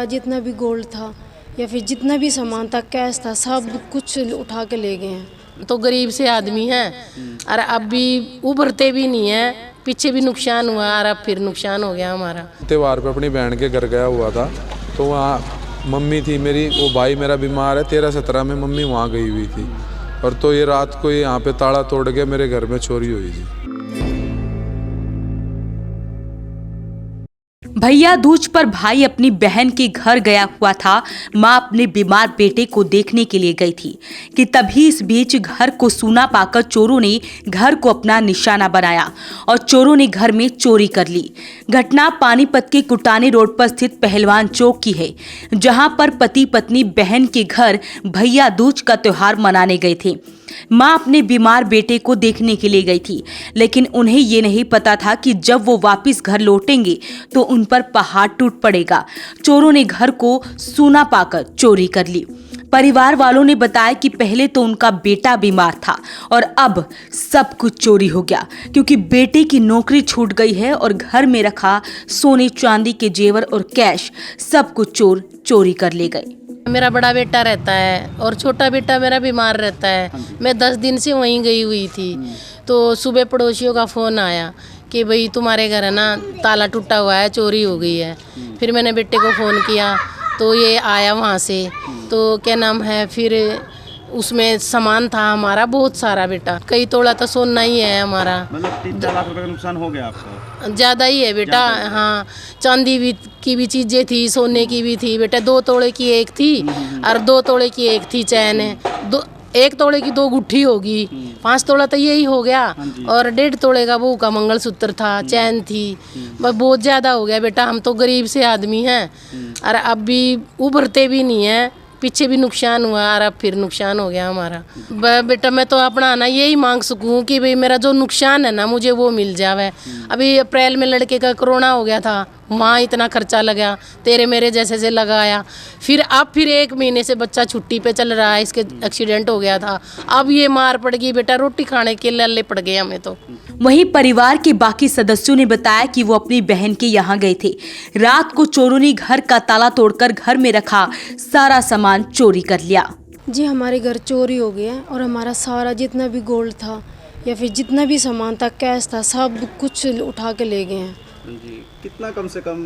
जितना भी गोल्ड था या फिर जितना भी सामान था, कैश था, सब कुछ उठा के ले गए हैं। तो गरीब से आदमी है और अब भी उभरते भी नहीं है, पीछे भी नुकसान हुआ और अब फिर नुकसान हो गया हमारा। त्योहार पे अपनी बहन के घर गया हुआ था, तो वहाँ मम्मी थी मेरी, वो भाई मेरा बीमार है, 13-17 में मम्मी वहाँ गई हुई थी। और तो ये रात को यहाँ पे ताला तोड़ के मेरे घर में चोरी हुई थी। भैया दूज पर भाई अपनी बहन के घर गया हुआ था। मां अपने बीमार बेटे को देखने के लिए गई थी कि तभी इस बीच घर को सूना पाकर चोरों ने घर को अपना निशाना बनाया और चोरों ने घर में चोरी कर ली। घटना पानीपत के कुटानी रोड पर स्थित पहलवान चौक की है, जहां पर पति पत्नी बहन के घर भैया दूज का त्योहार मनाने गए थे। मां अपने बीमार बेटे को देखने के लिए गई थी, लेकिन उन्हें ये नहीं पता था कि जब वो वापस घर लौटेंगे तो उन पर पहाड़ टूट पड़ेगा। चोरों ने घर को सूना पाकर चोरी कर ली। परिवार वालों ने बताया कि पहले तो उनका बेटा बीमार था और अब सब कुछ चोरी हो गया, क्योंकि बेटे की नौकरी छूट गई है और घर में रखा सोने चांदी के जेवर और कैश सब कुछ चोर चोरी कर ले गए। मेरा बड़ा बेटा रहता है और छोटा बेटा मेरा बीमार रहता है। मैं 10 दिन से वहीं गई हुई थी, तो सुबह पड़ोसियों का फ़ोन आया कि भाई तुम्हारे घर है ना ताला टूटा हुआ है, चोरी हो गई है। फिर मैंने बेटे को फ़ोन किया तो ये आया वहाँ से, तो क्या नाम है, फिर उसमें सामान था हमारा बहुत सारा बेटा, कई तोला तो सोना ही है हमारा। मतलब 3-4 लाख रुपए का नुकसान हो गया आपको? ज़्यादा ही है बेटा। हाँ, चांदी भी की भी चीज़ें थी, सोने की भी थी बेटा। 2 तोले की एक थी और 2 तोले की एक थी चैन है। 1 तोले की 2 गुट्ठी होगी, 5 तोला तो यही हो गया और 1.5 तोले का बहू का मंगलसूत्र था, चैन थी। बस बहुत ज़्यादा हो गया बेटा। हम तो गरीब से आदमी हैं और अब भी उभरते भी नहीं है, पीछे भी नुकसान हुआ और अब फिर नुकसान हो गया हमारा। बेटा मैं तो अपना ना यही मांग सकूं कि भाई मेरा जो नुकसान है ना मुझे वो मिल जावे। अभी अप्रैल में लड़के का कोरोना हो गया था, वहाँ इतना खर्चा लगा, तेरे मेरे जैसे से लगाया। फिर अब फिर 1 महीने से बच्चा छुट्टी पे चल रहा है, इसके एक्सीडेंट हो गया था। अब ये मार पड़ गई बेटा, रोटी खाने के लल्ले पड़ गए हमें तो। वहीं परिवार के बाकी सदस्यों ने बताया कि वो अपनी बहन के यहाँ गए थे। रात को चोरों ने घर का ताला तोड़कर घर में रखा सारा सामान चोरी कर लिया। जी हमारे घर चोरी हो गया और हमारा सारा जितना भी गोल्ड था या फिर जितना भी सामान था, कैश था, सब कुछ उठा के ले गए हैं। जी, कितना कम से कम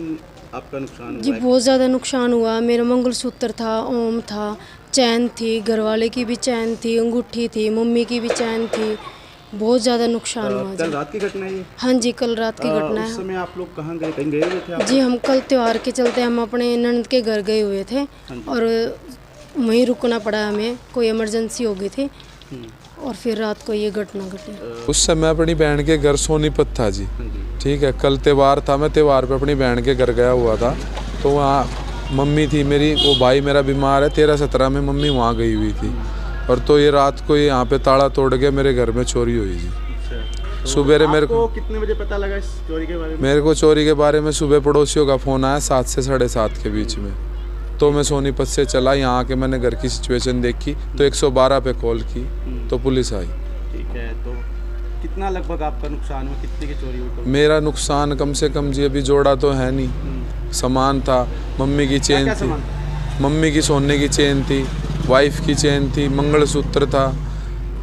आपका नुकसान हुआ? जी बहुत ज़्यादा नुकसान हुआ। मेरा मंगलसूत्र था, ओम था, चैन थी, घरवाले की भी चैन थी, अंगूठी थी, मम्मी की भी चैन थी। बहुत ज़्यादा नुकसान हुआ। कल रात की घटना है ये? हाँ जी, कल रात की घटना है। उस समय आप लोग कहाँ गए, कहीं गए हुए थे आप? जी हम कल त्योहार के चलते हम अपने ननद के घर गए हुए थे और वहीं रुकना पड़ा हमें, कोई इमरजेंसी हो गई थी और फिर रात को ये घटना घटी। उस समय अपनी बहन के घर सोनीपत था जी, ठीक है। कल त्योहार था, मैं त्योहार पे अपनी बहन के घर गया हुआ था, तो वहाँ मम्मी थी मेरी, वो भाई मेरा बीमार है, 13-17 में मम्मी वहाँ गई हुई थी। और तो ये रात को यहाँ पे ताला तोड़ के मेरे घर में चोरी हुई जी। तो सुबह मेरे को कितने बजे पता लगा इस चोरी के बारे में? मेरे को चोरी के बारे में सुबह पड़ोसियों का फ़ोन आया 7 से 7:30 के बीच में। तो मैं सोनीपत से चला, यहाँ आके मैंने घर की सिचुएशन देखी तो 112 पे कॉल की तो पुलिस आई। ठीक है, तो कितना लगभग आपका नुकसान हुआ, कितने की चोरी हुई? मेरा नुकसान कम से कम जी अभी जोड़ा तो है नहीं। सामान था, मम्मी की चेन थी, मम्मी की सोने की चेन थी, वाइफ की चेन थी, मंगलसूत्र था,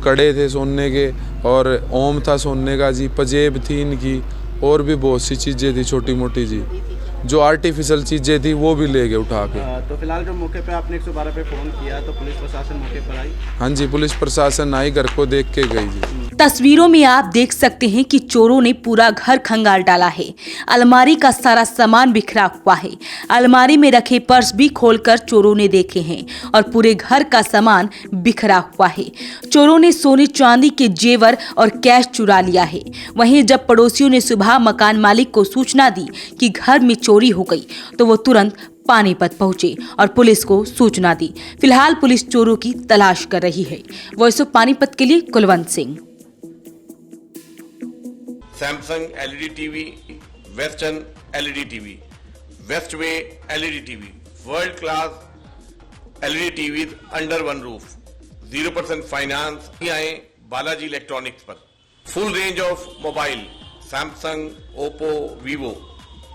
कड़े थे सोने के और ओम था सोने का जी, पजेब थी इनकी, और भी बहुत सी चीज़ें थी छोटी मोटी जी। जो आर्टिफिशियल चीज़ें थी वो भी ले गए उठा के। तो फिलहाल जो मौके पे आपने 112 पे फ़ोन किया तो पुलिस प्रशासन मौके पर आई? हाँ जी, पुलिस प्रशासन आई, घर को देख के गई जी। तस्वीरों में आप देख सकते हैं कि चोरों ने पूरा घर खंगाल डाला है। अलमारी का सारा सामान बिखरा हुआ है। अलमारी में रखे पर्स भी खोलकर चोरों ने देखे हैं और पूरे घर का सामान बिखरा हुआ है। चोरों ने सोने चांदी के जेवर और कैश चुरा लिया है। वहीं जब पड़ोसियों ने सुबह मकान मालिक को सूचना दी कि घर में चोरी हो गई तो वो तुरंत पानीपत पहुंचे और पुलिस को सूचना दी। फिलहाल पुलिस चोरों की तलाश कर रही है। वॉइस ऑफ पानीपत के लिए Kulwant Singh. Samsung LED TV, western LED TV, Westway LED TV, world class LED TV under one roof, 0% finance. ही आए बालाजी इलेक्ट्रॉनिक्स पर। Full range of mobile Samsung, Oppo, Vivo,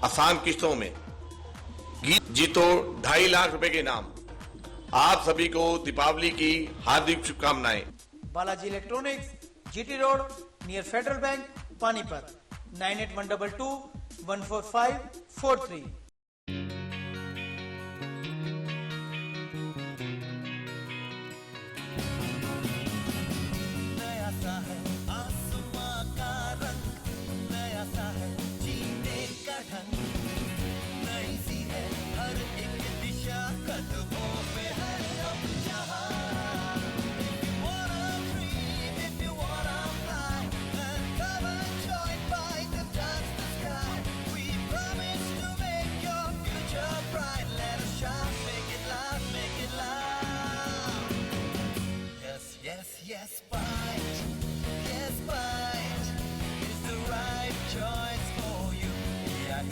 आसान किस्तों में। जीतो 2.5 लाख रुपए के इनाम। आप सभी को दीपावली की हार्दिक शुभकामनाएं। Balaji electronics, GT road, near federal bank, Panipat. 9812 14543। Yes, Bite is the right choice for you. Yeah,